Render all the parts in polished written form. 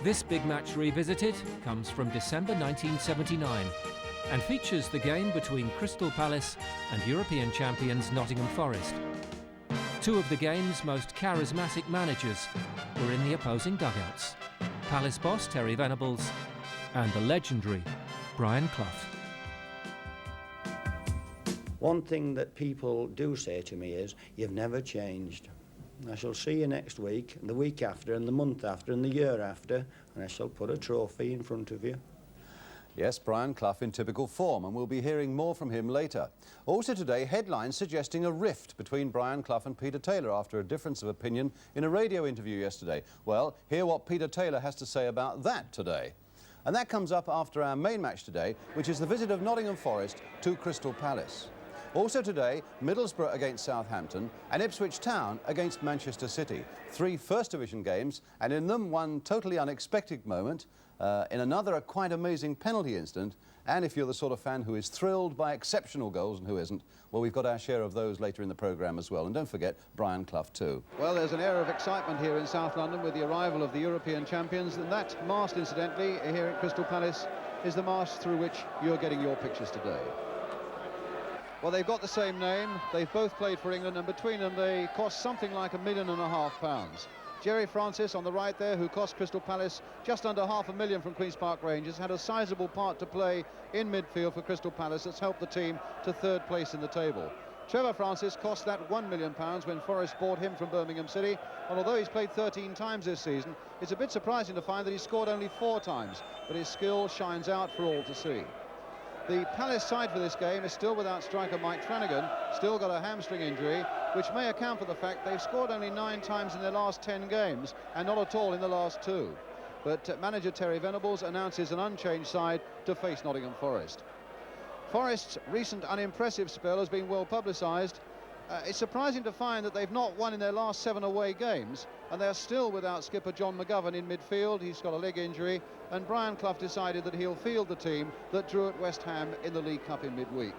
This big match revisited comes from December 1979 and features the game between Crystal Palace and European champions Nottingham Forest. Two of the game's most charismatic managers were in the opposing dugouts, Palace boss Terry Venables and the legendary Brian Clough. One thing that people do say to me is, "You've never changed. I shall see you next week, and the week after, and the month after, and the year after, and I shall put a trophy in front of you." Yes, Brian Clough in typical form, and we'll be hearing more from him later. Also today, headlines suggesting a rift between Brian Clough and Peter Taylor after a difference of opinion in a radio interview yesterday. Well, hear what Peter Taylor has to say about that today. And that comes up after our main match today, which is the visit of Nottingham Forest to Crystal Palace. Also today, Middlesbrough against Southampton and Ipswich Town against Manchester City. 3 First Division games, and in them one totally unexpected moment, in another a quite amazing penalty incident, and if you're the sort of fan who is thrilled by exceptional goals and who isn't, well, we've got our share of those later in the programme as well. And don't forget Brian Clough too. Well, there's an air of excitement here in South London with the arrival of the European champions, and that mast, incidentally, here at Crystal Palace is the mast through which you're getting your pictures today. Well, they've got the same name, they've both played for England, and between them they cost something like £1.5 million. Jerry Francis on the right there, who cost Crystal Palace just under £500,000 from Queen's Park Rangers, had a sizable part to play in midfield for Crystal Palace that's helped the team to 3rd place in the table. Trevor Francis cost that £1 million when Forest bought him from Birmingham City, and although he's played 13 times this season, it's a bit surprising to find that he scored only 4 times, but his skill shines out for all to see. The Palace side for this game is still without striker Mike Flanagan, still got a hamstring injury, which may account for the fact they've scored only 9 times in their last 10 games and not at all in the last 2. But manager Terry Venables announces an unchanged side to face Nottingham Forest. Forest's recent unimpressive spell has been well publicised. It's surprising to find that they've not won in their last 7 away games, and they're still without skipper John McGovern in midfield. He's got a leg injury, and Brian Clough decided that he'll field the team that drew at West Ham in the League Cup in midweek.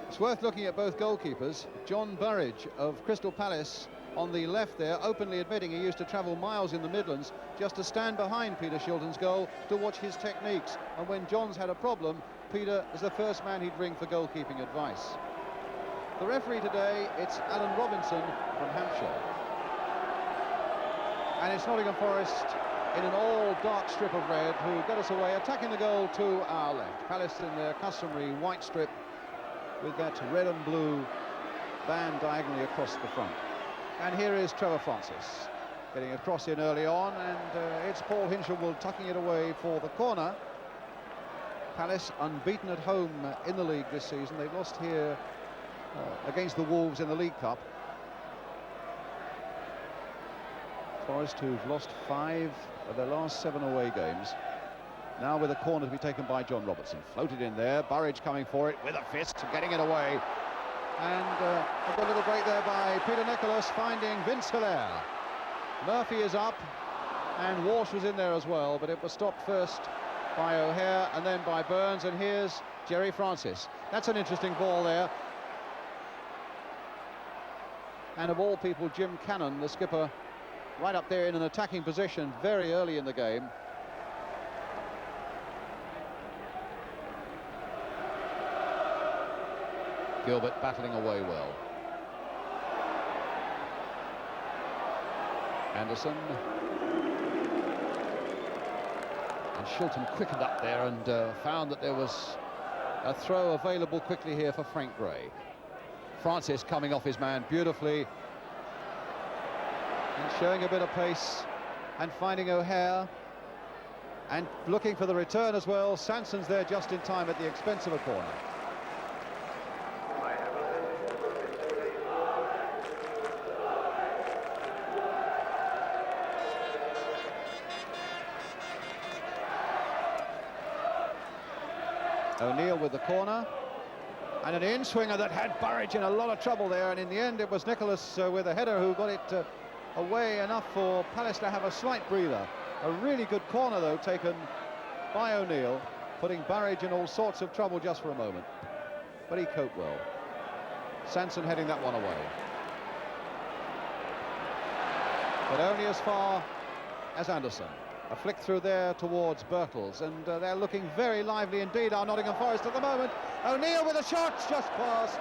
It's worth looking at both goalkeepers. John Burridge of Crystal Palace on the left there, openly admitting he used to travel miles in the Midlands just to stand behind Peter Shilton's goal to watch his techniques, and when John's had a problem, Peter is the first man he'd ring for goalkeeping advice. The referee today, it's Alan Robinson from Hampshire. And it's Nottingham Forest in an all-dark strip of red who get us away, attacking the goal to our left. Palace in their customary white strip with that red and blue band diagonally across the front. And here is Trevor Francis getting a cross in early on, and it's Paul Hinshelwood tucking it away for the corner. Palace unbeaten at home in the league this season. They've lost here against the Wolves in the League Cup. Forest, who've lost 5 of their last 7 away games. Now with a corner to be taken by John Robertson. Floated in there, Burridge coming for it with a fist, getting it away. And a good little break there by Peter Nicholas, finding Vince Hilaire. Murphy is up, and Walsh was in there as well, but it was stopped first by O'Hare and then by Burns, and here's Jerry Francis. That's an interesting ball there. And of all people, Jim Cannon, the skipper, right up there in an attacking position very early in the game. Gilbert battling away well. Anderson. And Shilton quickened up there and found that there was a throw available quickly here for Frank Gray. Francis coming off his man beautifully and showing a bit of pace and finding O'Hare and looking for the return as well. Sanson's there just in time at the expense of a corner. O'Neill with the corner, and an in-swinger that had Burridge in a lot of trouble there, and in the end it was Nicholas with a header who got it away enough for Palace to have a slight breather. A really good corner, though, taken by O'Neill, putting Burridge in all sorts of trouble just for a moment. But he coped well. Sanson heading that one away. But only as far as Anderson. A flick through there towards Birtles, and they're looking very lively indeed, our Nottingham Forest at the moment. O'Neill with a shot, just past.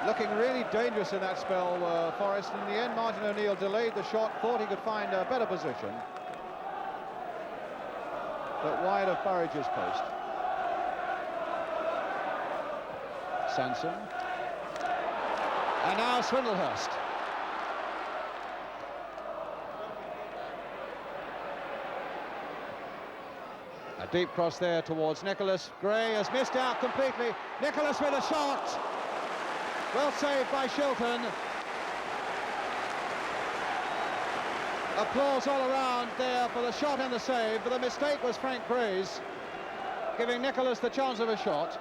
Looking really dangerous in that spell, Forest. In the end, Martin O'Neill delayed the shot, thought he could find a better position. But wide of Burridge's post. Sanson. And now Swindlehurst. A deep cross there towards Nicholas. Gray has missed out completely. Nicholas with a shot. Well saved by Shilton. Applause all around there for the shot and the save, but the mistake was Frank Gray's, giving Nicholas the chance of a shot.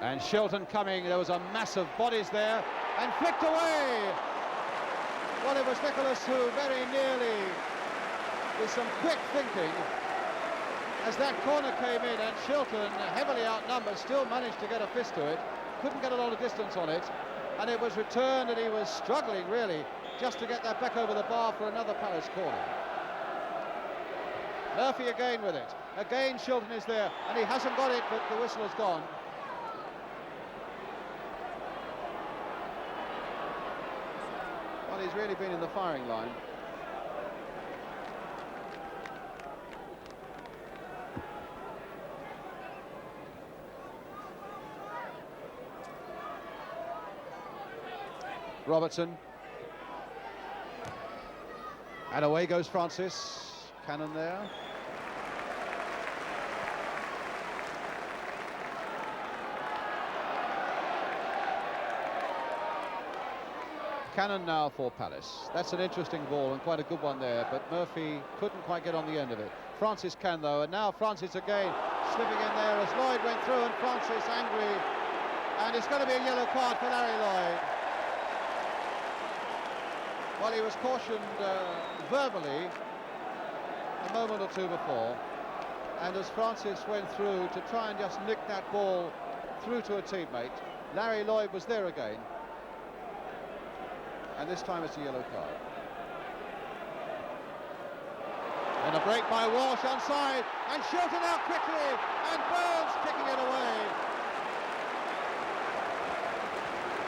And Shilton coming, there was a mass of bodies there, and flicked away. Well, it was Nicholas who very nearly, with some quick thinking, as that corner came in, and Shilton, heavily outnumbered, still managed to get a fist to it, couldn't get a lot of distance on it, and it was returned, and he was struggling really just to get that back over the bar for another Palace corner. Murphy again with it. Again Shilton is there, and he hasn't got it, but the whistle has gone. Well, he's really been in the firing line. Robertson. And away goes Francis. Cannon there. Cannon now for Palace. That's an interesting ball and quite a good one there, but Murphy couldn't quite get on the end of it. Francis can though, and now Francis again slipping in there as Lloyd went through, and Francis angry, and it's going to be a yellow card for Larry Lloyd. Well, he was cautioned verbally a moment or two before, and as Francis went through to try and just nick that ball through to a teammate, Larry Lloyd was there again, and this time it's a yellow card. And a break by Walsh onside, and Shilton out quickly, and Burns kicking it away.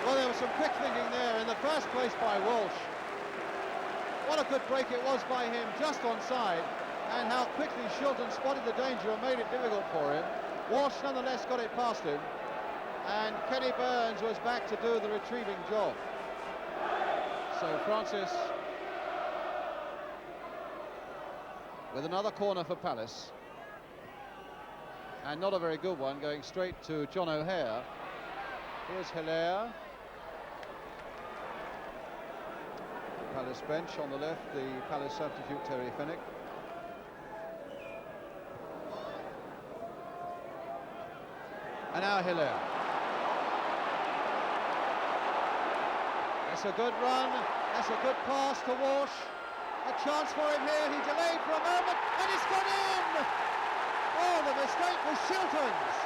Well, there was some quick thinking there in the first place by Walsh. What a good break it was by him, just onside, and how quickly Shilton spotted the danger and made it difficult for him. Walsh nonetheless got it past him, and Kenny Burns was back to do the retrieving job. So Francis with another corner for Palace, and not a very good one, going straight to John O'Hare. Here's Hilaire. Palace bench on the left, the Palace substitute Terry Fenwick. And now Hilaire. That's a good run, that's a good pass to Walsh. A chance for him here, he delayed for a moment, and it's gone in! Oh, the mistake was Shilton's.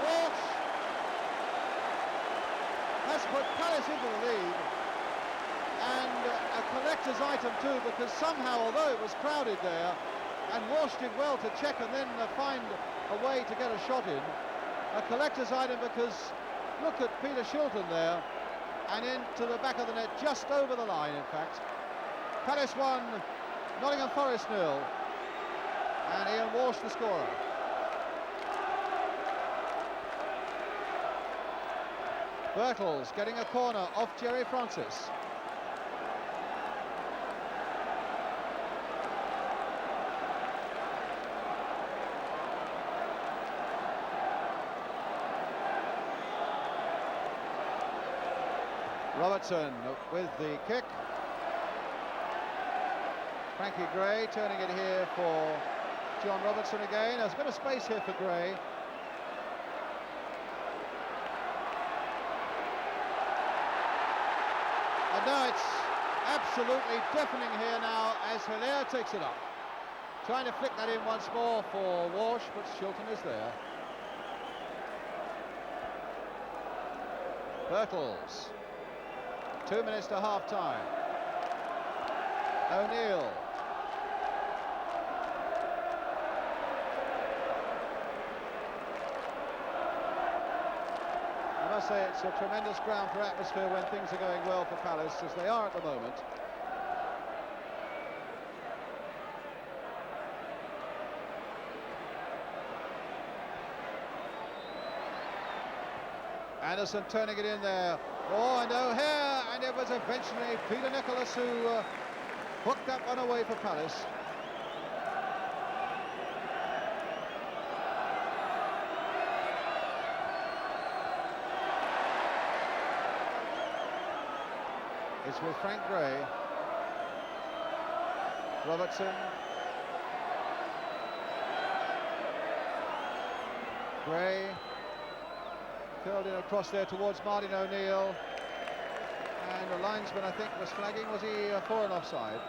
Walsh has put Palace into the lead, and a collector's item too, because somehow, although it was crowded there, and Walsh did well to check and then find a way to get a shot in, a collector's item because look at Peter Shilton there, and into the back of the net, just over the line in fact. Palace 1, Nottingham Forest 0, and Ian Walsh the scorer. Birtles getting a corner off Jerry Francis. Robertson with the kick. Frankie Gray turning it here for John Robertson again. There's a bit of space here for Gray. And now it's absolutely deafening here now as Hilaire takes it up. Trying to flick that in once more for Walsh, but Shilton is there. Birtles. 2 minutes to half-time. O'Neill. I must say it's a tremendous ground for atmosphere when things are going well for Palace, as they are at the moment. Anderson turning it in there. Oh, and O'Hare, and it was eventually Peter Nicholas who hooked that one away for Palace. It's with Frank Gray. Robertson. Gray. Curled in across there towards Martin O'Neill. And the linesman, I think, was flagging. Was he for an offside?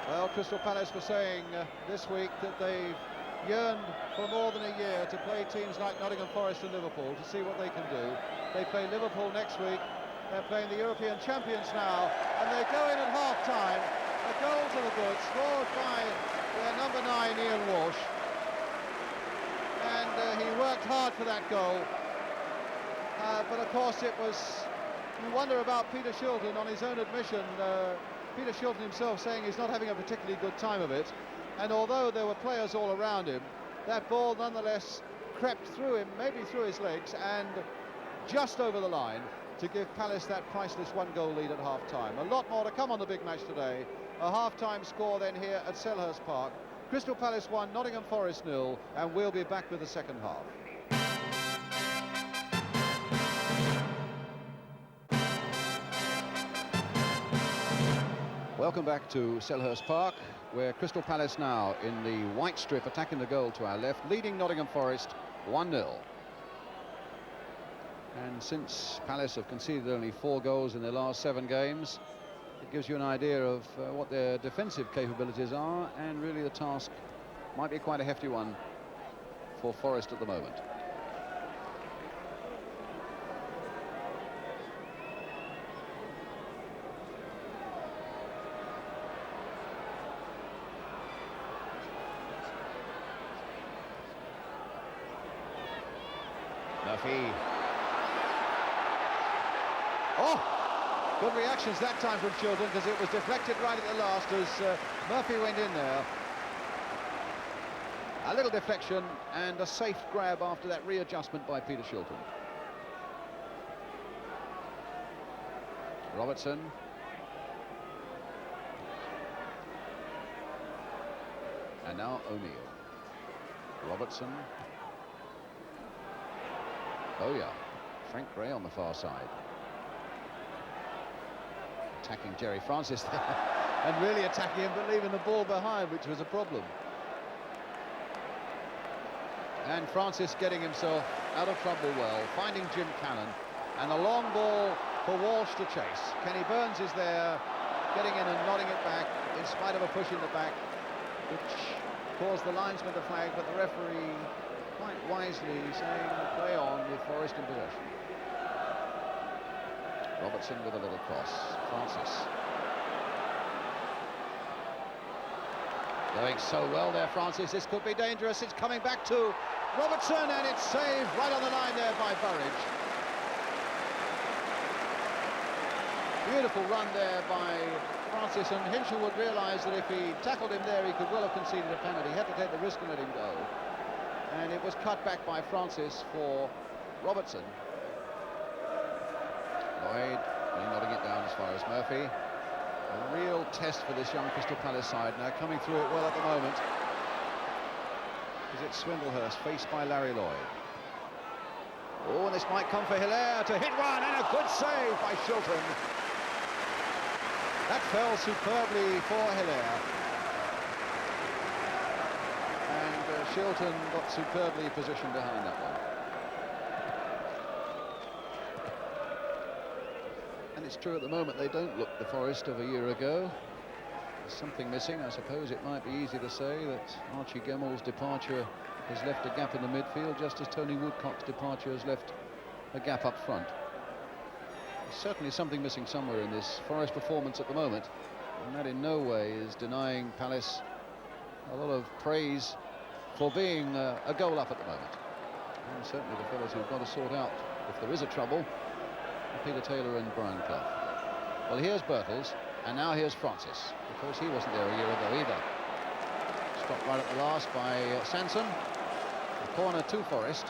Well, Crystal Palace were saying this week that they've yearned for more than a year to play teams like Nottingham Forest and Liverpool to see what they can do. They play Liverpool next week. They're playing the European champions now, and they go in at half-time. A goal to the good, scored by their number 9, Ian Walsh. And he worked hard for that goal. But of course it was, you wonder about Peter Shilton on his own admission. Peter Shilton himself saying he's not having a particularly good time of it. And although there were players all around him, that ball nonetheless crept through him, maybe through his legs, and just over the line to give Palace that priceless one-goal lead at half-time. A lot more to come on the big match today. A half-time score then here at Selhurst Park. Crystal Palace 1, Nottingham Forest 0, and we'll be back with the second half. Welcome back to Selhurst Park, where Crystal Palace now in the white strip attacking the goal to our left, leading Nottingham Forest 1-0. And since Palace have conceded only 4 goals in their last 7 games, it gives you an idea of what their defensive capabilities are, and really the task might be quite a hefty one for Forest at the moment. Murphy. Oh! Good reactions that time from Shilton, because it was deflected right at the last as Murphy went in there. A little deflection and a safe grab after that readjustment by Peter Shilton. Robertson. And now O'Neill. Robertson. Oh yeah, Frank Gray on the far side. Attacking Jerry Francis there, and really attacking him but leaving the ball behind, which was a problem. And Francis getting himself out of trouble well, finding Jim Cannon, and a long ball for Walsh to chase. Kenny Burns is there, getting in and nodding it back, in spite of a push in the back, which caused the linesman to flag, but the referee quite wisely saying play on with Forest in possession. Robertson with a little cross. Francis. Going so well there, Francis. This could be dangerous. It's coming back to Robertson, and it's saved right on the line there by Burridge. Beautiful run there by Francis, and Hinshelwood realised that if he tackled him there, he could well have conceded a penalty. He had to take the risk and let him go. And it was cut back by Francis for Robertson. Lloyd nodding it down as far as Murphy. A real test for this young Crystal Palace side, now coming through it well at the moment. is it Swindlehurst, faced by Larry Lloyd. Oh, and this might come for Hilaire to hit one, and a good save by Shilton. That fell superbly for Hilaire. And Shilton got superbly positioned behind that one. And it's true at the moment they don't look the Forest of a year ago. There's something missing. I suppose it might be easy to say that Archie Gemmell's departure has left a gap in the midfield, just as Tony Woodcock's departure has left a gap up front. There's certainly something missing somewhere in this Forest performance at the moment, and that in no way is denying Palace a lot of praise for being a goal up at the moment. And certainly the fellows who've got to sort out if there is a trouble are Peter Taylor and Brian Clough. Well, here's Birtles, and now here's Francis. Of course, he wasn't there a year ago either. Stopped right at the last by Sanson. A corner to Forest.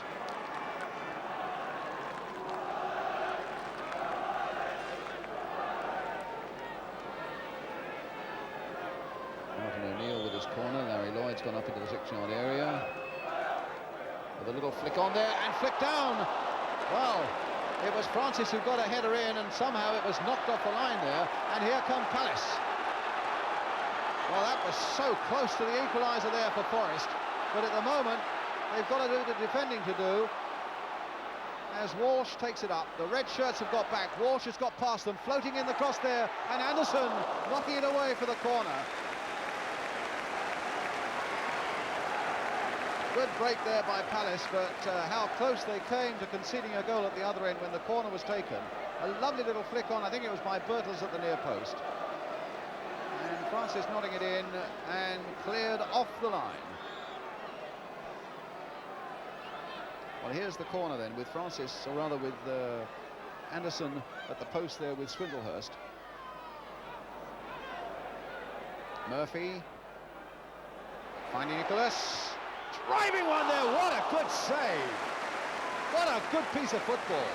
Martin O'Neill with his corner. Larry Lloyd's gone up into the 6-yard area. With a little flick on there and flick down. Well, it was Francis who got a header in, and somehow it was knocked off the line there. And here come Palace. Well, that was so close to the equaliser there for Forest, but at the moment they've got to do the defending to do. As Walsh takes it up, the red shirts have got back. Walsh has got past them, floating in the cross there, and Anderson knocking it away for the corner. Good break there by Palace, but how close they came to conceding a goal at the other end when the corner was taken. A lovely little flick on, I think it was by Birtles at the near post. And Francis nodding it in and cleared off the line. Well, here's the corner then with Francis, or rather with Anderson at the post there with Swindlehurst. Murphy finding Nicholas, driving one there. What a good save! What a good piece of football.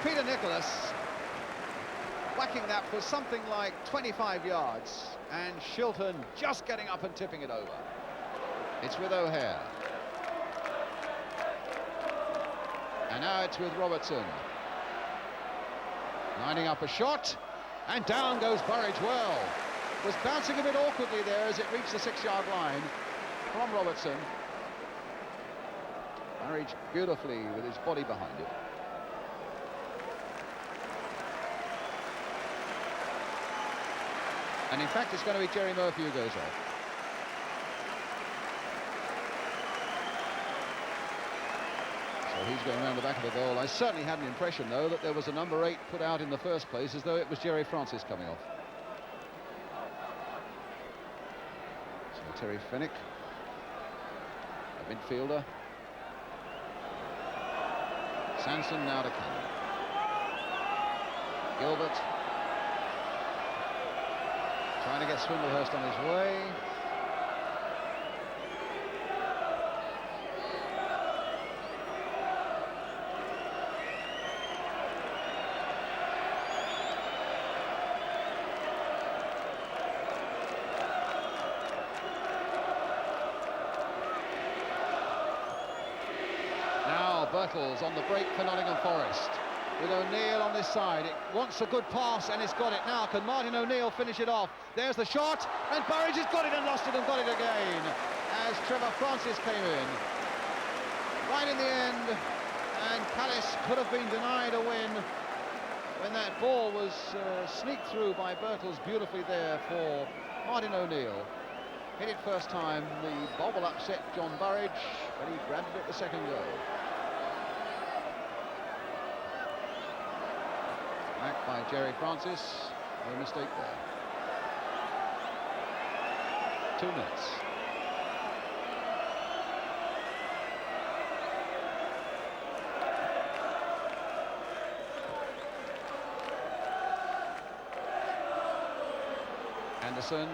Peter Nicholas whacking that for something like 25 yards, and Shilton just getting up and tipping it over. It's with O'Hare. And now it's with Robertson. Lining up a shot, and down goes Burridge. Well, was bouncing a bit awkwardly there as it reached the 6-yard line from Robertson. Burridge beautifully with his body behind it. And in fact, it's going to be Jerry Murphy who goes off. So he's going around the back of the goal. I certainly had an impression, though, that there was a number 8 put out in the first place, as though it was Jerry Francis coming off. So Terry Fenwick, a midfielder. Sanson now to Cannon. Gilbert trying to get Swindlehurst on his way. Now Birtles on the break for Nottingham Forest. With O'Neill on this side, it wants a good pass, and it's got it now. Can Martin O'Neill finish it off? There's the shot, and Burridge has got it and lost it and got it again, as Trevor Francis came in. Right in the end, and Palace could have been denied a win when that ball was sneaked through by Birtles beautifully there for Martin O'Neill. Hit it first time, the bobble upset John Burridge, but he grabbed it at the second goal. Back by Jerry Francis, no mistake there. 2 minutes. Anderson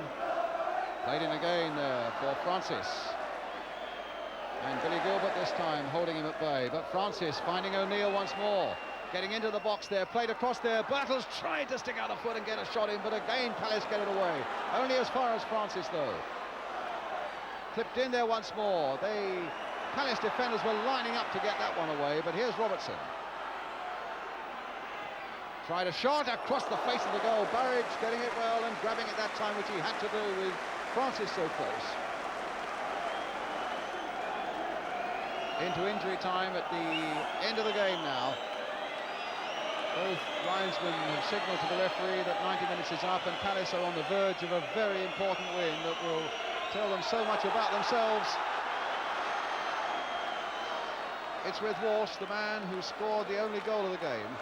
played in again there for Francis. And Billy Gilbert this time holding him at bay, but Francis finding O'Neill once more. Getting into the box there, played across there. Birtles tried to stick out a foot and get a shot in, but again Palace get it away. Only as far as Francis, though. clipped in there once more. The Palace defenders were lining up to get that one away, but here's Robertson. Tried a shot across the face of the goal. Burridge getting it well and grabbing it that time, which he had to do with Francis so close. Into injury time at the end of the game now. Both linesmen have signalled to the referee that 90 minutes is up, and Palace are on the verge of a very important win that will tell them so much about themselves. It's with Walsh, the man who scored the only goal of the game.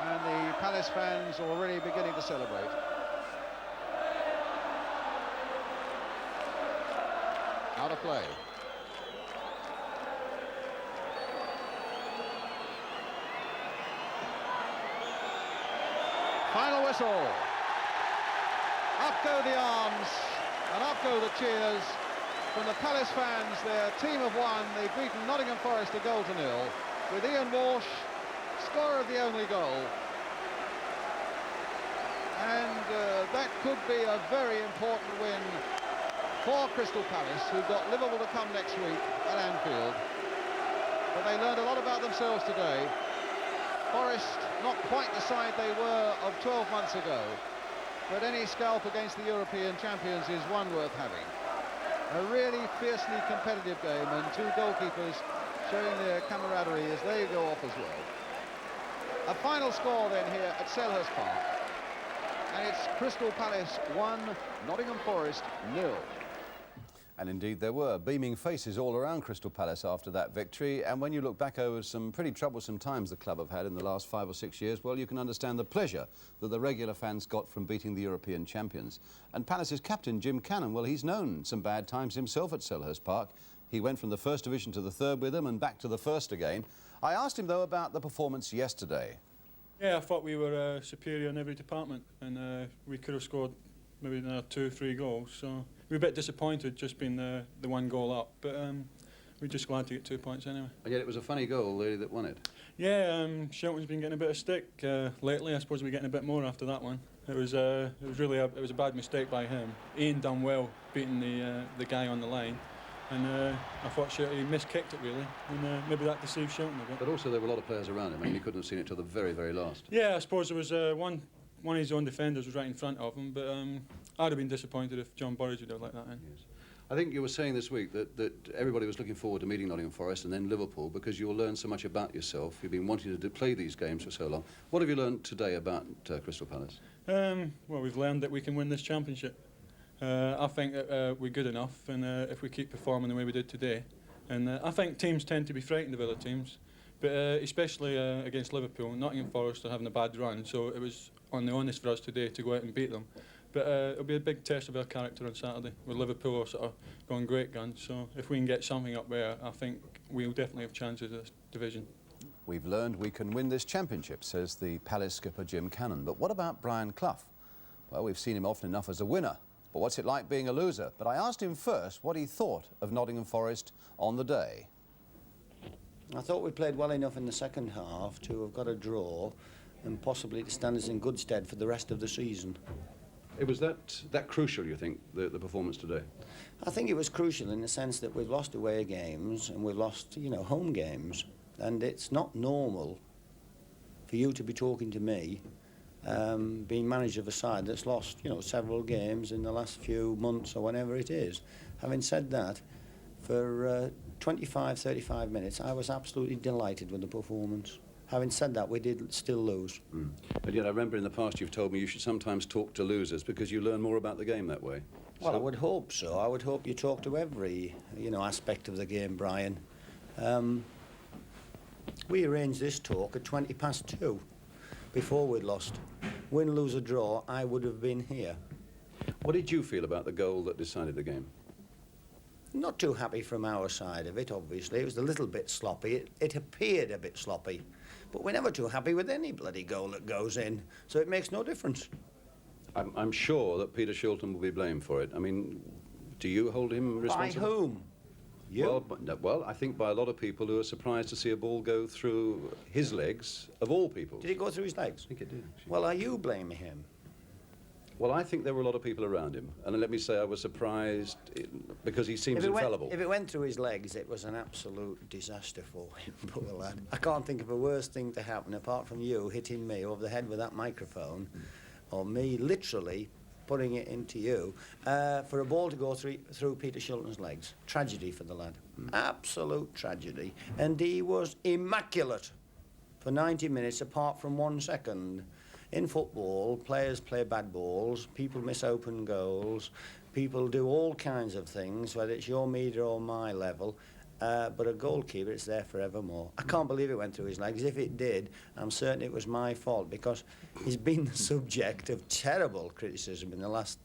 And the Palace fans are already beginning to celebrate. Out of play. Final whistle. Up go the arms and up go the cheers from the Palace fans. Their team have won. They've beaten Nottingham Forest 1-0 with Ian Walsh, scorer of the only goal. And that could be a very important win for Crystal Palace, who've got Liverpool to come next week at Anfield. But they learned a lot about themselves today. Forest, not quite the side they were of 12 months ago, but any scalp against the European champions is one worth having. A really fiercely competitive game, and two goalkeepers showing their camaraderie as they go off as well. A final score then here at Selhurst Park, and it's Crystal Palace 1, Nottingham Forest 0. And indeed there were beaming faces all around Crystal Palace after that victory, and when you look back over some pretty troublesome times the club have had in the last 5 or 6 years, well, you can understand the pleasure that the regular fans got from beating the European champions. And Palace's captain, Jim Cannon, well, he's known some bad times himself at Selhurst Park. He went from the first division to the third with them and back to the first again. I asked him, though, about the performance yesterday. Yeah, I thought we were superior in every department, and we could have scored maybe another 2 or 3 goals, so we were a bit disappointed just being the 1 goal up, but we're just glad to get 2 points anyway. And yet it was a funny goal, really, that won it. Yeah, Shelton's been getting a bit of stick lately. I suppose we're getting a bit more after that one. It was really a bad mistake by him. Ian done well beating the guy on the line, and I thought he miskicked it really, and maybe that deceived Shelton a bit. But also there were a lot of players around him. I mean, he couldn't have seen it till the very, very last. Yeah, I suppose there was one of his own defenders was right in front of him, but I'd have been disappointed if John Burridge would have let that in. Yes. I think you were saying this week that everybody was looking forward to meeting Nottingham Forest and then Liverpool because you'll learn so much about yourself. You've been wanting to play these games for so long. What have you learned today about Crystal Palace? Well, we've learned that we can win this championship. I think that we're good enough, and if we keep performing the way we did today, and I think teams tend to be frightened of other teams, but especially against Liverpool. Nottingham Forest are having a bad run, so it was on the onus for us today to go out and beat them. But it'll be a big test of our character on Saturday, with Liverpool are sort of going great guns. So if we can get something up there, I think we'll definitely have chances of this division. We've learned we can win this championship, says the Palace skipper Jim Cannon. But what about Brian Clough? Well, we've seen him often enough as a winner. But what's it like being a loser? But I asked him first what he thought of Nottingham Forest on the day. I thought we played well enough in the second half to have got a draw and possibly to stand us in good stead for the rest of the season. It was that crucial, you think, the performance today? I think it was crucial in the sense that we've lost away games and we've lost, home games. And it's not normal for you to be talking to me, being manager of a side that's lost, several games in the last few months or whenever it is. Having said that, for 25, 35 minutes, I was absolutely delighted with the performance. Having said that, we did still lose. But yet I remember in the past you've told me you should sometimes talk to losers because you learn more about the game that way. Well, I would hope so. I would hope you talk to every, aspect of the game, Brian. We arranged this talk at 2:20 before we'd lost. Win, lose or draw, I would have been here. What did you feel about the goal that decided the game? Not too happy from our side of it, obviously. It was a little bit sloppy. It appeared a bit sloppy. But we're never too happy with any bloody goal that goes in, so it makes no difference. I'm sure that Peter Shilton will be blamed for it. I mean, do you hold him responsible? By whom? You? Well, I think by a lot of people who are surprised to see a ball go through his legs, of all people. Did it go through his legs? I think it did, actually. Well, are you blaming him? Well, I think there were a lot of people around him, and let me say I was surprised because he seems infallible. If it went through his legs, it was an absolute disaster for him, poor lad. I can't think of a worse thing to happen apart from you hitting me over the head with that microphone, or me literally putting it into you, for a ball to go through Peter Shilton's legs. Tragedy for the lad. Absolute tragedy. And he was immaculate for 90 minutes apart from 1 second. In football, players play bad balls, people miss open goals, people do all kinds of things, whether it's your metre or my level, but a goalkeeper, it's there forevermore. I can't believe it went through his legs. If it did, I'm certain it was my fault, because he's been the subject of terrible criticism in the last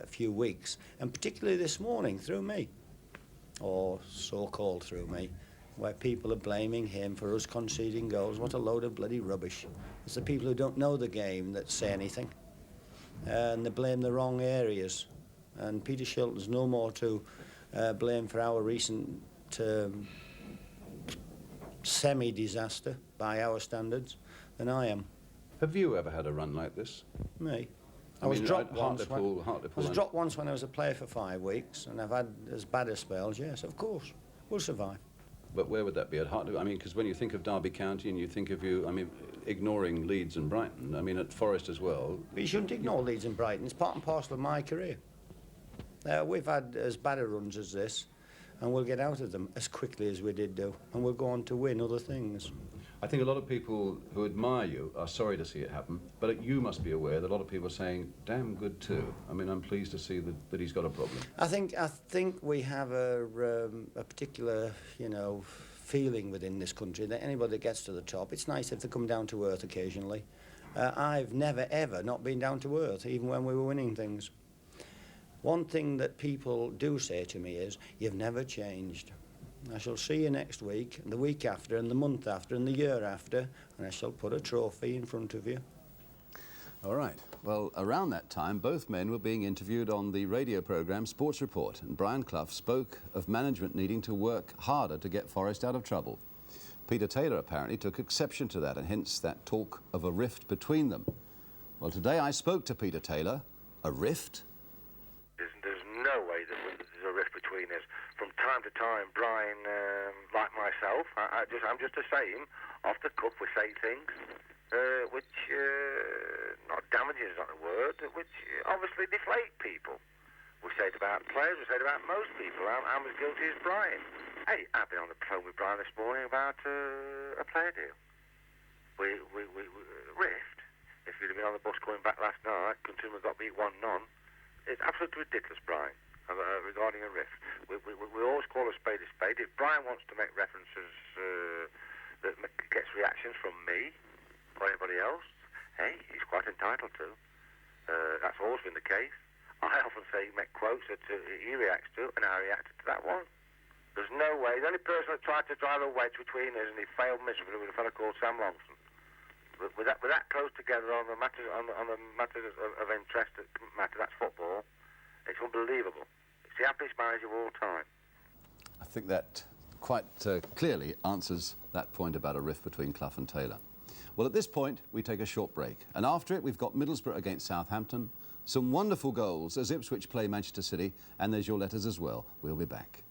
few weeks, and particularly this morning through me, or so-called through me, where people are blaming him for us conceding goals. What a load of bloody rubbish. It's the people who don't know the game that say anything, and they blame the wrong areas. And Peter Shilton's no more to blame for our recent semi-disaster by our standards than I am. Have you ever had a run like this? Me? I was mean, dropped once. Hartlepool I was dropped once when I was a player for 5 weeks, and I've had as bad a spells, yes, of course. We'll survive. But where would that be? At Hartlepool? I mean, because when you think of Derby County and you think of you, I mean, ignoring Leeds and Brighton, I mean, at Forest as well. But you shouldn't ignore Leeds and Brighton. It's part and parcel of my career. We've had as bad a runs as this, and we'll get out of them as quickly as we did do, and we'll go on to win other things. I think a lot of people who admire you are sorry to see it happen, but you must be aware that a lot of people are saying, damn good too. I mean, I'm pleased to see that he's got a problem. I think we have a particular, you know, feeling within this country that anybody that gets to the top, it's nice if they come down to earth occasionally. I've never, ever not been down to earth, even when we were winning things. One thing that people do say to me is, you've never changed. I shall see you next week, and the week after, and the month after, and the year after, and I shall put a trophy in front of you. All right. Well, around that time, both men were being interviewed on the radio programme Sports Report, and Brian Clough spoke of management needing to work harder to get Forest out of trouble. Peter Taylor apparently took exception to that, and hence that talk of a rift between them. Well, today I spoke to Peter Taylor. A rift? There's no way that there's a rift between us. From time to time, Brian, like myself, I'm just the same. Off the cuff, we say things which, not damaging is not a word, which obviously deflate people. We say it about players, we say it about most people. I'm as guilty as Brian. Hey, I've been on the phone with Brian this morning about a player deal. We rift. If you'd have been on the bus coming back last night, Consumer got beat 1-0. It's absolutely ridiculous, Brian, regarding a rift. We always call a spade a spade. If Brian wants to make references that gets reactions from me or anybody else, hey, he's quite entitled to. That's always been the case. I often say make quotes that he reacts to, and I reacted to that one. There's no way. The only person that tried to drive a wedge between us, and he failed miserably, was a fellow called Sam Longson. With that close together on the matters of interest that matter, that's football. It's unbelievable. It's the happiest manager of all time. I think that quite clearly answers that point about a rift between Clough and Taylor. Well, at this point, we take a short break. And after it, we've got Middlesbrough against Southampton, some wonderful goals as Ipswich play Manchester City, and there's your letters as well. We'll be back.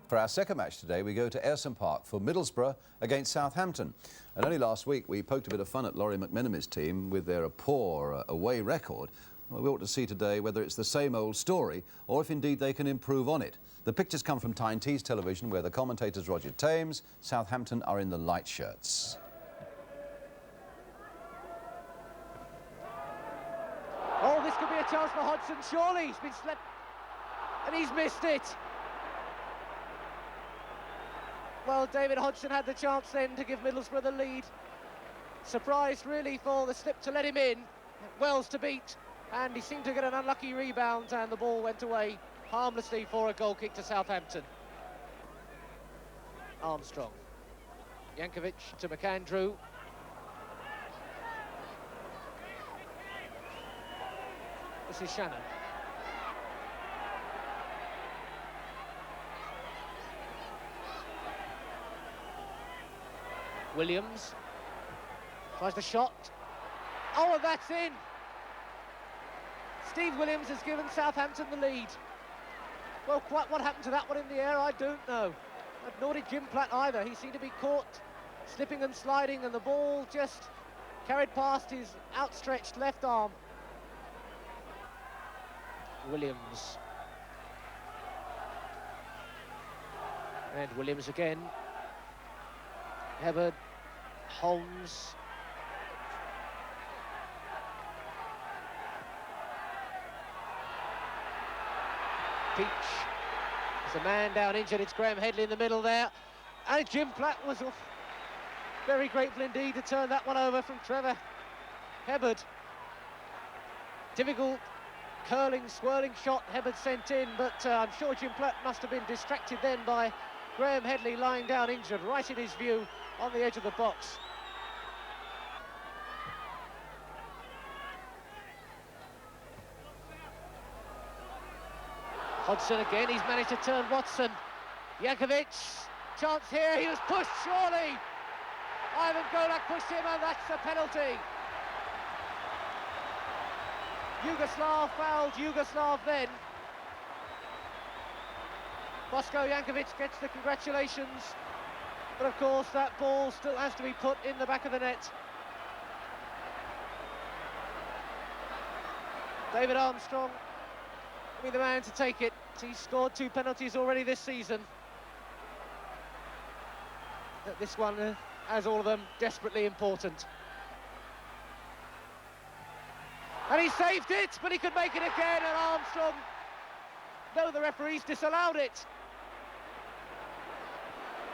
For our second match today, we go to Ayresome Park for Middlesbrough against Southampton. And only last week, we poked a bit of fun at Laurie McMenamin's team with their poor away record. Well, we ought to see today whether it's the same old story or if indeed they can improve on it. The pictures come from Tyne Tees Television, where the commentator's Roger Thames. Southampton are in the light shirts. Oh, this could be a chance for Hodgson, surely. He's been slept and he's missed it. Well, David Hodgson had the chance then to give Middlesbrough the lead. Surprised, really, for the slip to let him in. Wells to beat, and he seemed to get an unlucky rebound, and the ball went away harmlessly for a goal kick to Southampton. Armstrong. Jankovic to McAndrew. This is Shannon. Williams tries the shot. Oh, and that's in. Steve Williams has given Southampton the lead. Well, quite what happened to that one in the air, I don't know. Nor did Jim Platt either. He seemed to be caught slipping and sliding, and the ball just carried past his outstretched left arm. Williams. And Williams again. Hubbard, Holmes. Peach. There's a man down injured. It's Graham Headley in the middle there. And Jim Platt was very grateful indeed to turn that one over from Trevor Hubbard. Typical curling, swirling shot Hubbard sent in, but I'm sure Jim Platt must have been distracted then by Graham Headley lying down injured, right in his view on the edge of the box. Hodgson again, he's managed to turn Watson. Jankovic, chance here, he was pushed, surely. Ivan Golak pushed him, and that's a penalty. Yugoslav fouled Yugoslav then. Bosko Jankovic gets the congratulations, but of course that ball still has to be put in the back of the net. David Armstrong will be the man to take it. He's scored 2 penalties already this season. This one, as all of them, desperately important. And he saved it, but he could make it again, and Armstrong, no, the referee's disallowed it.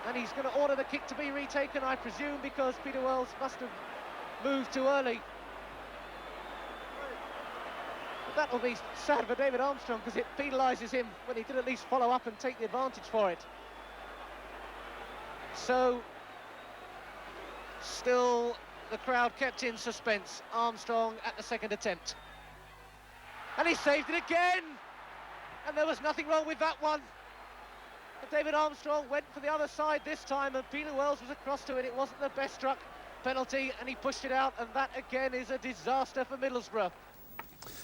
And he's going to order the kick to be retaken, I presume, because Peter Wells must have moved too early. But that will be sad for David Armstrong, because it penalises him when he did at least follow up and take the advantage for it. So, still the crowd kept in suspense. Armstrong at the second attempt. And he saved it again! And there was nothing wrong with that one. But David Armstrong went for the other side this time, and Peter Wells was across to it. It wasn't the best struck penalty, and he pushed it out, and that again is a disaster for Middlesbrough.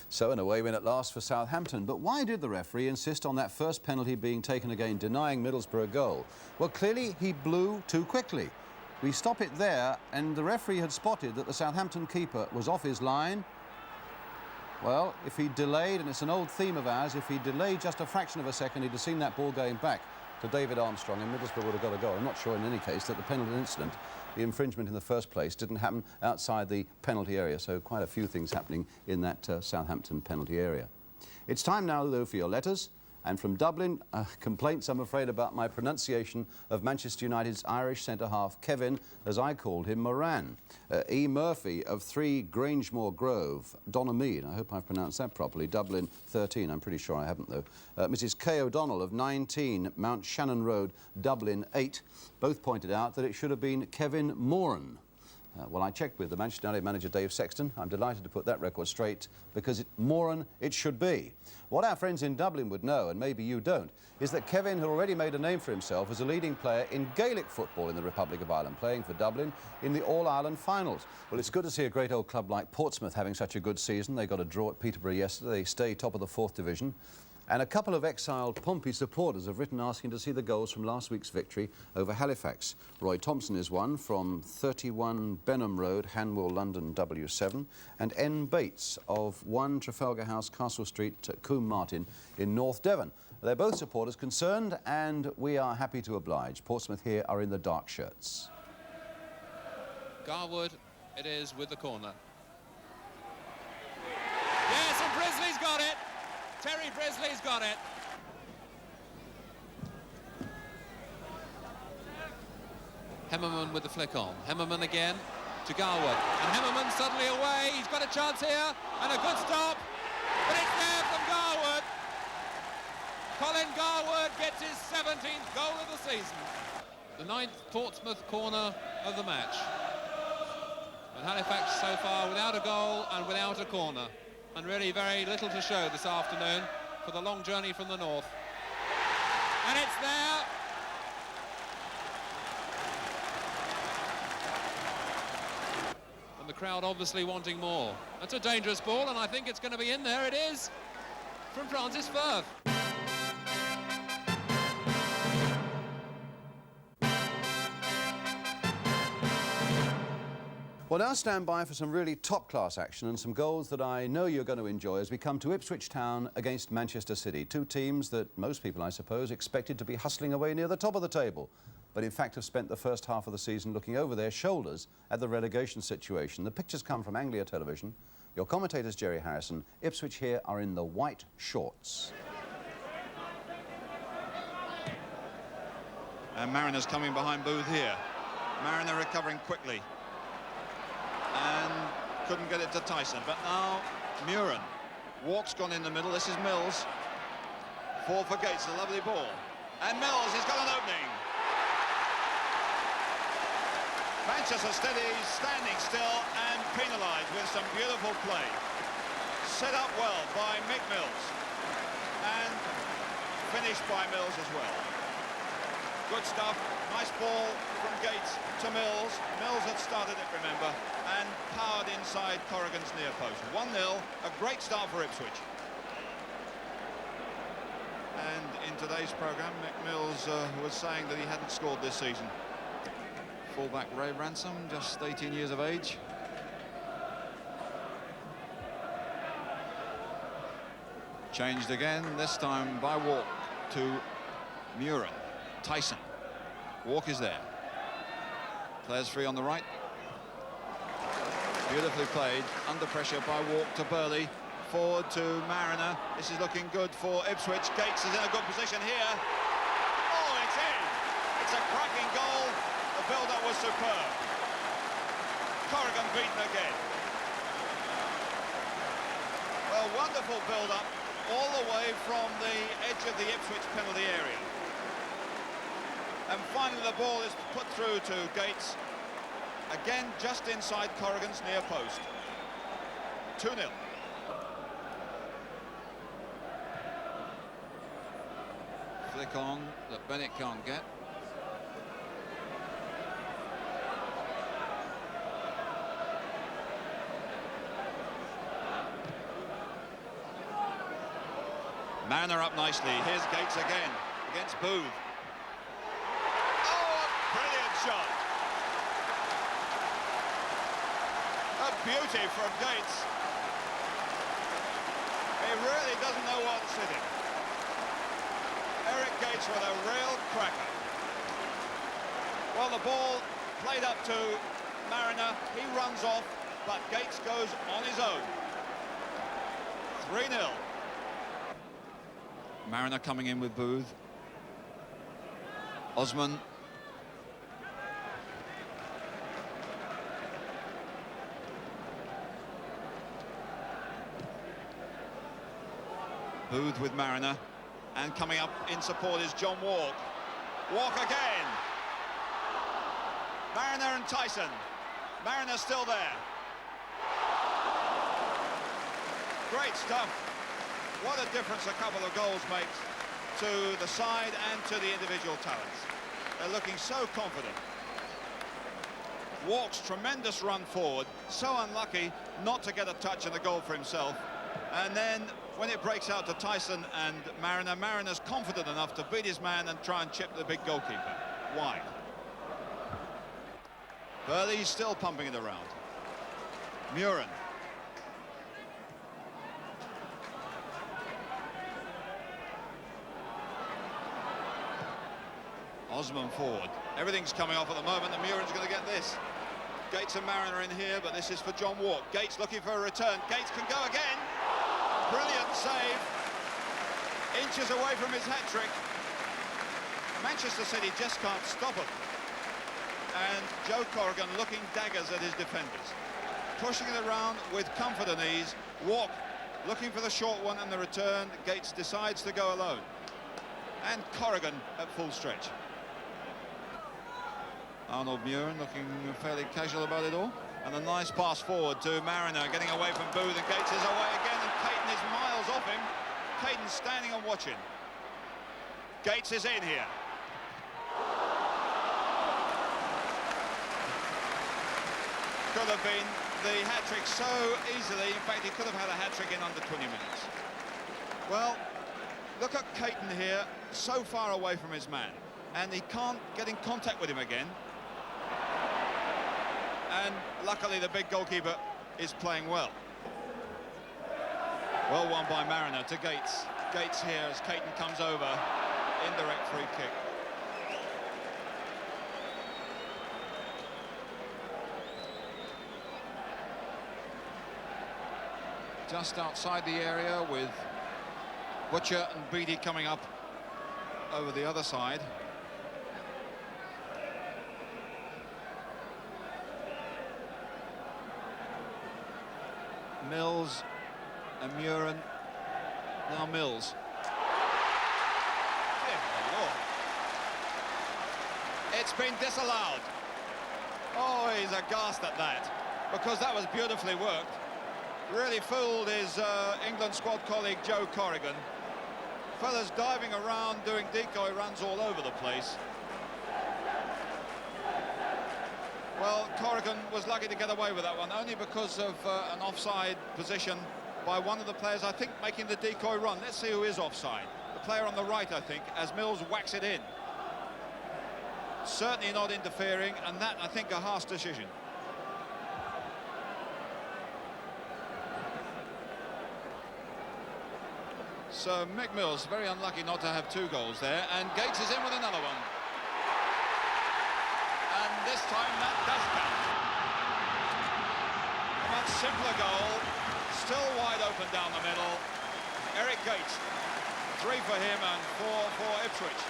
So an away win at last for Southampton. But why did the referee insist on that first penalty being taken again, denying Middlesbrough a goal? Well, clearly he blew too quickly. We stop it there, and the referee had spotted that the Southampton keeper was off his line. Well, if he delayed, and it's an old theme of ours, if he delayed just a fraction of a second, he'd have seen that ball going back to David Armstrong, and Middlesbrough would have got a goal. I'm not sure in any case that the penalty incident, the infringement in the first place, didn't happen outside the penalty area, so quite a few things happening in that Southampton penalty area. It's time now, though, for your letters. And from Dublin, complaints, I'm afraid, about my pronunciation of Manchester United's Irish centre-half, Kevin, as I called him, Moran. E. Murphy of 3 Grangemore Grove, Donamead, I hope I've pronounced that properly, Dublin 13, I'm pretty sure I haven't, though. Mrs. Kay O'Donnell of 19 Mount Shannon Road, Dublin 8, both pointed out that it should have been Kevin Moran. Well, I checked with the Manchester United manager Dave Sexton. I'm delighted to put that record straight, because Moran it should be. What our friends in Dublin would know, and maybe you don't, is that Kevin had already made a name for himself as a leading player in Gaelic football in the Republic of Ireland, playing for Dublin in the All-Ireland finals. Well, it's good to see a great old club like Portsmouth having such a good season. They got a draw at Peterborough yesterday. They stay top of the 4th division. And a couple of exiled Pompey supporters have written asking to see the goals from last week's victory over Halifax. Roy Thompson is one from 31 Benham Road, Hanwell, London, W7, and N. Bates of 1 Trafalgar House, Castle Street, Combe Martin in North Devon. They're both supporters concerned, and we are happy to oblige. Portsmouth here are in the dark shirts. Garwood it is with the corner. Yes, and Brisley's got it. Terry Brisley's got it. Hemmerman with the flick on. Hemmerman again to Garwood. And Hemmerman suddenly away. He's got a chance here and a good stop. But it's there from Garwood. Colin Garwood gets his 17th goal of the season. The 9th Portsmouth corner of the match. And Halifax so far without a goal and without a corner. And really very little to show this afternoon for the long journey from the north. And it's there. crowd obviously wanting more. That's a dangerous ball, and I think it's going to be in there. It is, from Francis Firth. Well, now stand by for some really top-class action and some goals that I know you're going to enjoy as we come to Ipswich Town against Manchester City. Two teams that most people, I suppose, expected to be hustling away near the top of the table, but in fact have spent the first half of the season looking over their shoulders at the relegation situation. The pictures come from Anglia Television. Your commentator's Jerry Harrison. Ipswich here are in the white shorts. And Mariner's coming behind Booth here. Mariner recovering quickly. And couldn't get it to Tyson, but now Muren. Walk's gone in the middle. This is Mills. Fall for Gates, a lovely ball. And Mills, he's got an opening. Manchester City standing still and penalised with some beautiful play. Set up well by Mick Mills. And finished by Mills as well. Good stuff. Nice ball from Gates to Mills. Mills had started it, remember, and powered inside Corrigan's near post. 1-0, a great start for Ipswich. And in today's programme, Mick Mills was saying that he hadn't scored this season. Fullback Ray Ransom, just 18 years of age. Changed again, this time by Walk to Muren. Tyson. Walk is there. Players free on the right. Beautifully played. Under pressure by Walk to Burley. Forward to Mariner. This is looking good for Ipswich. Gates is in a good position here. Oh, it's in! It's a cracking goal. The build-up was superb. Corrigan beaten again. Well, wonderful build-up all the way from the edge of the Ipswich penalty area. And finally the ball is put through to Gates. Again, just inside Corrigan's near post. 2-0. Flick on that Bennett can't get. Mariner up nicely. Here's Gates again against Booth. Shot. A beauty from Gates. He really doesn't know what's hitting. Eric Gates with a real cracker. Well, the ball played up to Mariner. He runs off, but Gates goes on his own. 3-0. Mariner coming in with Booth. Osman. Booth with Mariner, and coming up in support is John Walk. Walk again. Mariner and Tyson. Mariner still there. Great stuff. What a difference a couple of goals makes to the side and to the individual talents. They're looking so confident. Walk's tremendous run forward, so unlucky not to get a touch and a goal for himself. And then when it breaks out to Tyson and Mariner, Mariner's confident enough to beat his man and try and chip the big goalkeeper wide. Burley's still pumping it around. Muren. Osman forward. Everything's coming off at the moment, and Muren's going to get this. Gates and Mariner in here, but this is for John Walk. Gates looking for a return. Gates can go again. Brilliant save. Inches away from his hat-trick. Manchester City just can't stop him. And Joe Corrigan looking daggers at his defenders. Pushing it around with comfort and ease. Walk looking for the short one and the return. Gates decides to go alone. And Corrigan at full stretch. Arnold Muren looking fairly casual about it all. And a nice pass forward to Mariner, getting away from Booth, and Gates is away again, and Caton is miles off him. Caton standing and watching. Gates is in here. Could have been the hat-trick so easily. In fact, he could have had a hat-trick in under 20 minutes. Well, look at Caton here, so far away from his man, and he can't get in contact with him again. And luckily, the big goalkeeper is playing well. Well won by Mariner to Gates. Gates here as Caton comes over. Indirect free kick. Just outside the area with Butcher and Beattie coming up over the other side. Mills and Muren. Now Mills. It's been disallowed. Oh, he's aghast at that, because that was beautifully worked. Really fooled his England squad colleague Joe Corrigan. Fella's diving around, doing decoy runs all over the place. Well, Corrigan was lucky to get away with that one, only because of an offside position by one of the players, I think, making the decoy run. Let's see who is offside. The player on the right, I think, as Mills whacks it in. Certainly not interfering, and that, I think, a harsh decision. So Mick Mills, very unlucky not to have 2 goals there, and Gates is in with another one. And this time that does count. A much simpler goal, still wide open down the middle. Eric Gates, 3 for him and 4 for Ipswich.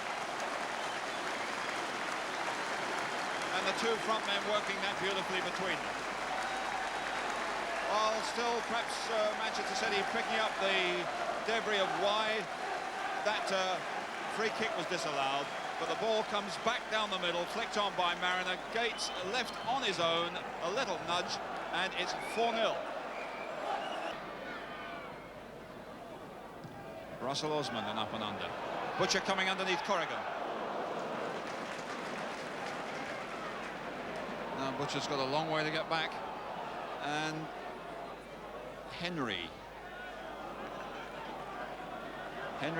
And the 2 front men working that beautifully between them. While still perhaps Manchester City picking up the debris of why that free kick was disallowed, but the ball comes back down the middle, flicked on by Mariner. Gates left on his own, a little nudge, and it's 4-0. Russell Osman and up and under. Butcher coming underneath Corrigan. Now Butcher's got a long way to get back, and Henry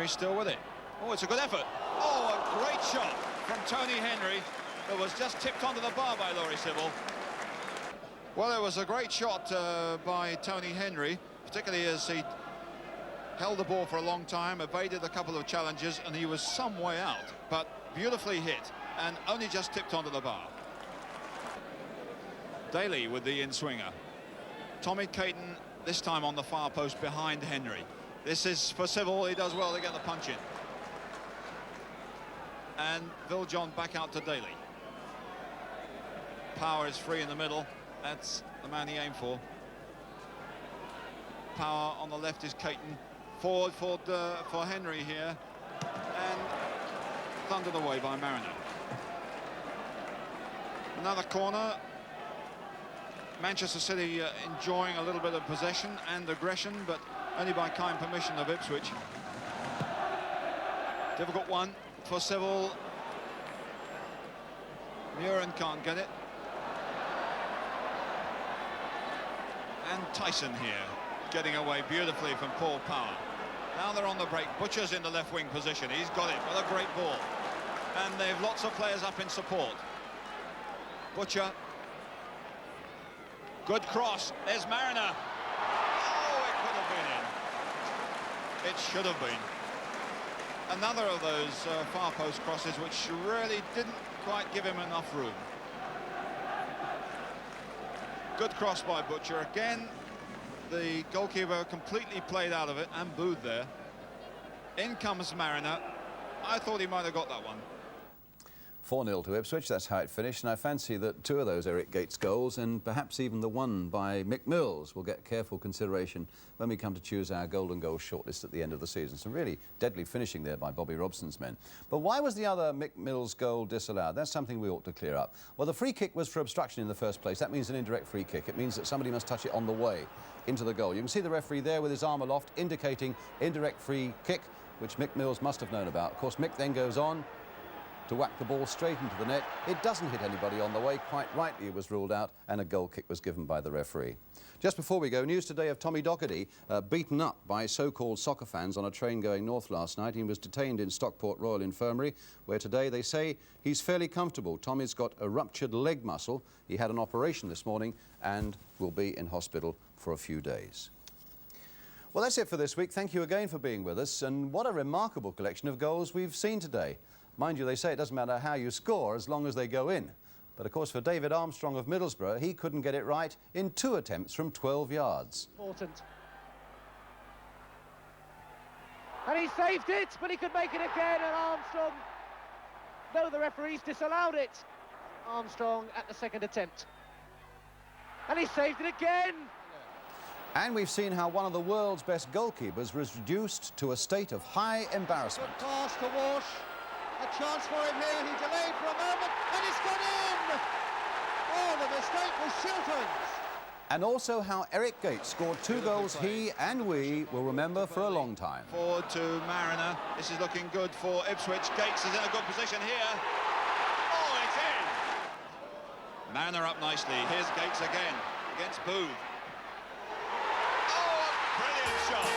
still with it. Oh, it's a good effort. Oh, a great shot from Tony Henry that was just tipped onto the bar by Laurie Sybil. Well, it was a great shot by Tony Henry, particularly as he held the ball for a long time, evaded a couple of challenges, and he was some way out, but beautifully hit and only just tipped onto the bar. Daly with the in-swinger. Tommy Caton this time on the far post behind Henry. This is for Sybil. He does well to get the punch in. And Phil John back out to Daly. Power is free in the middle. That's the man he aimed for. Power on the left is Caton. Forward for Henry here. And thundered away by Mariner. Another corner. Manchester City enjoying a little bit of possession and aggression, but only by kind permission of Ipswich. Difficult one for Sybil. Muren can't get it. And Tyson here, getting away beautifully from Paul Power. Now they're on the break. Butcher's in the left wing position. He's got it. What a great ball. And they've lots of players up in support. Butcher. Good cross. There's Mariner. Oh, it could have been in. It should have been. Another of those far post crosses which really didn't quite give him enough room. Good cross by Butcher. Again, the goalkeeper completely played out of it and booed there. In comes Mariner. I thought he might have got that one. 4-0 to Ipswich, that's how it finished, and I fancy that 2 of those Eric Gates goals, and perhaps even the one by Mick Mills, will get careful consideration when we come to choose our golden goal shortlist at the end of the season. Some really deadly finishing there by Bobby Robson's men. But why was the other Mick Mills goal disallowed? That's something we ought to clear up. Well, the free kick was for obstruction in the first place. That means an indirect free kick. It means that somebody must touch it on the way into the goal. You can see the referee there with his arm aloft indicating indirect free kick, which Mick Mills must have known about. Of course, Mick then goes on to whack the ball straight into the net. It doesn't hit anybody on the way. Quite rightly it was ruled out, and a goal kick was given by the referee. Just before we go, news today of Tommy Docherty, beaten up by so-called soccer fans on a train going north last night. He was detained in Stockport Royal Infirmary, where today they say he's fairly comfortable. Tommy's got a ruptured leg muscle. He had an operation this morning and will be in hospital for a few days. Well, that's it for this week. Thank you again for being with us, and what a remarkable collection of goals we've seen today. Mind you, they say it doesn't matter how you score as long as they go in. But of course, for David Armstrong of Middlesbrough, he couldn't get it right in 2 attempts from 12 yards. Important. And he saved it, but he could make it again, and Armstrong... No, the referees disallowed it. Armstrong at the second attempt. And he saved it again! And we've seen how one of the world's best goalkeepers was reduced to a state of high embarrassment. Good pass to Walsh. A chance for him here. He delayed for a moment, and it's gone in! Oh, the mistake was Shilton's. And also how Eric Gates scored 2 goals he and we will remember for a long time. Forward to Mariner. This is looking good for Ipswich. Gates is in a good position here. Oh, it's in! Mariner up nicely. Here's Gates again against Booth. Oh, a brilliant shot!